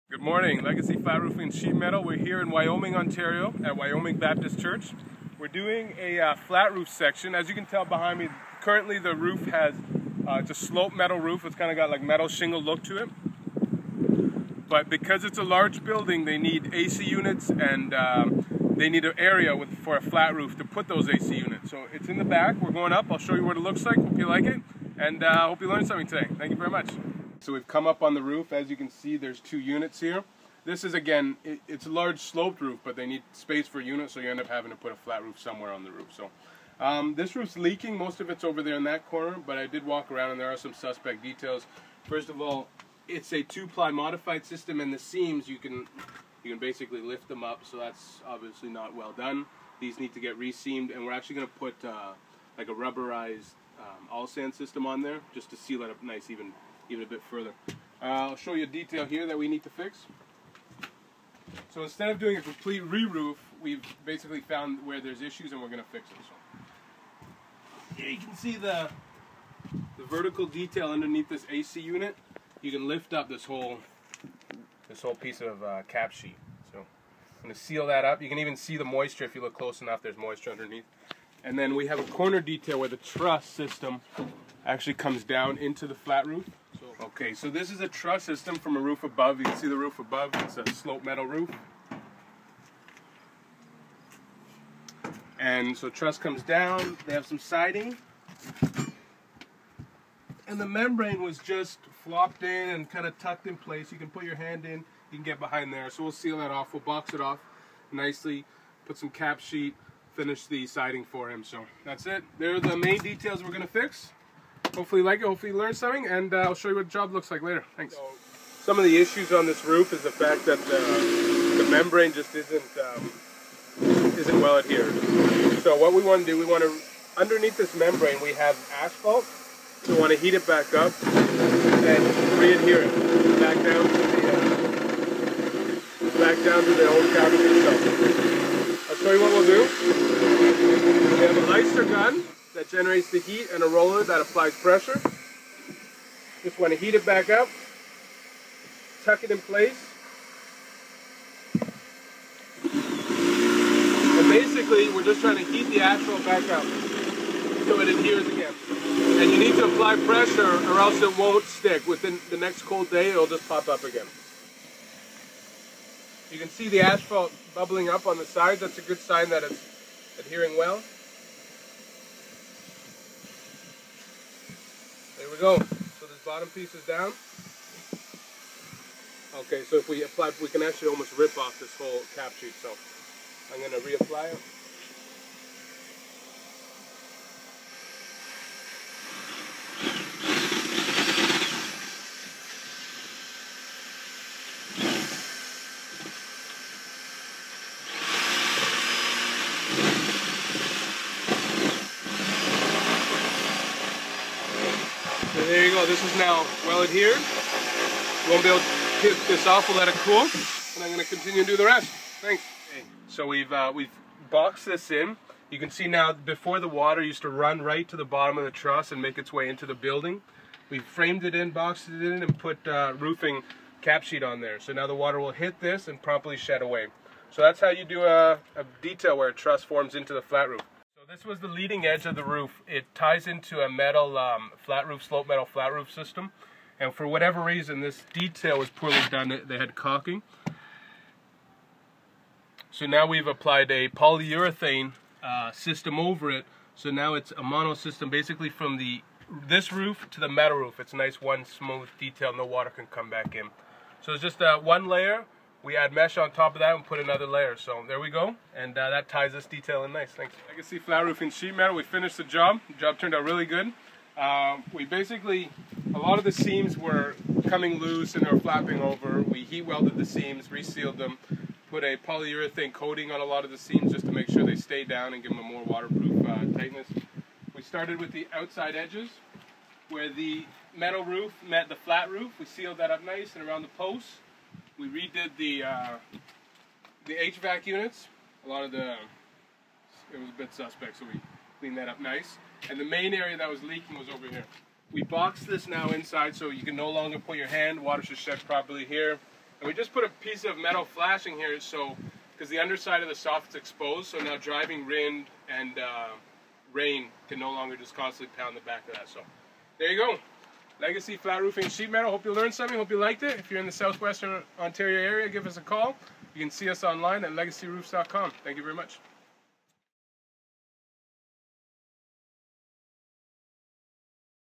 Good morning, Legacy Flat Roofing and Sheet Metal. We're here in Wyoming, Ontario at Wyoming Baptist Church. We're doing a flat roof section. As you can tell behind me, currently the roof has it's a sloped metal roof. It's kind of got like metal shingle look to it. But because it's a large building, they need AC units and they need an area for a flat roof to put those AC units. So it's in the back. We're going up. I'll show you what it looks like. Hope you like it. And hope you learned something today. Thank you very much. So we've come up on the roof. As you can see, there's two units here. This is, again, it's a large sloped roof, but they need space for units, so you end up having to put a flat roof somewhere on the roof. So this roof's leaking. Most of it's over there in that corner, but I did walk around and there are some suspect details. First of all, it's a 2-ply modified system, and the seams, you can basically lift them up, so that's obviously not well done. These need to get reseamed, and we're actually going to put like a rubberized all sand system on there just to seal it up nice, even a bit further. I'll show you a detail here that we need to fix. So instead of doing a complete re-roof, we've basically found where there's issues and we're going to fix them. So here you can see the vertical detail underneath this AC unit. You can lift up this whole piece of cap sheet. So I'm going to seal that up. You can even see the moisture if you look close enough. There's moisture underneath. And then we have a corner detail where the truss system actually comes down into the flat roof. Okay, so this is a truss system from a roof above. You can see the roof above. It's a sloped metal roof. And so truss comes down. They have some siding. And the membrane was just flopped in and kind of tucked in place. You can put your hand in. You can get behind there. So we'll seal that off. We'll box it off nicely. Put some cap sheet. Finish the siding for him. So that's it. There are the main details we're going to fix. Hopefully you like it, hopefully you learn something, and I'll show you what the job looks like later. Thanks. So, some of the issues on this roof is the fact that the membrane just isn't well adhered. So what we want to do, underneath this membrane we have asphalt. So we want to heat it back up and re-adhere it back down to the old cavity itself. I'll show you what we'll do. We have a Leister gun that generates the heat and a roller that applies pressure. Just want to heat it back up, tuck it in place, and basically we're just trying to heat the asphalt back up so it adheres again. And you need to apply pressure or else it won't stick. Within the next cold day it'll just pop up again. You can see the asphalt bubbling up on the sides. That's a good sign that it's adhering well. There we go. So this bottom piece is down. Okay, so if we apply, we can actually almost rip off this whole cap sheet. So I'm going to reapply it. So there you go, this is now well adhered. We won't be able to hit this off, we'll let it cool, and I'm going to continue to do the rest. Thanks. Okay. So we've boxed this in. You can see now, before the water used to run right to the bottom of the truss and make its way into the building. We've framed it in, boxed it in, and put roofing cap sheet on there. So now the water will hit this and promptly shed away. So that's how you do a detail where a truss forms into the flat roof. This was the leading edge of the roof. It ties into a metal slope metal flat roof system, and for whatever reason this detail was poorly done. They had caulking. So now we've applied a polyurethane system over it, so now it's a mono system basically from this roof to the metal roof. It's a nice one smooth detail, no water can come back in. So it's just one layer. We add mesh on top of that and put another layer. So there we go, and that ties this detail in nice. Thanks. Legacy Flat Roofing Sheet Metal. We finished the job. The job turned out really good. We basically, a lot of the seams were coming loose and they were flapping over. We heat welded the seams, resealed them, put a polyurethane coating on a lot of the seams just to make sure they stay down and give them a more waterproof tightness. We started with the outside edges where the metal roof met the flat roof. We sealed that up nice, and around the posts we redid the HVAC units. It was a bit suspect, so we cleaned that up nice. And the main area that was leaking was over here. We boxed this now inside so you can no longer put your hand. Water should shed properly here. And we just put a piece of metal flashing here so, because the underside of the soffit's exposed, so now driving wind and rain can no longer just constantly pound the back of that. So there you go. Legacy flat roofing sheet metal. Hope you learned something. Hope you liked it. If you're in the southwestern Ontario area, give us a call. You can see us online at legacyroofs.com. Thank you very much.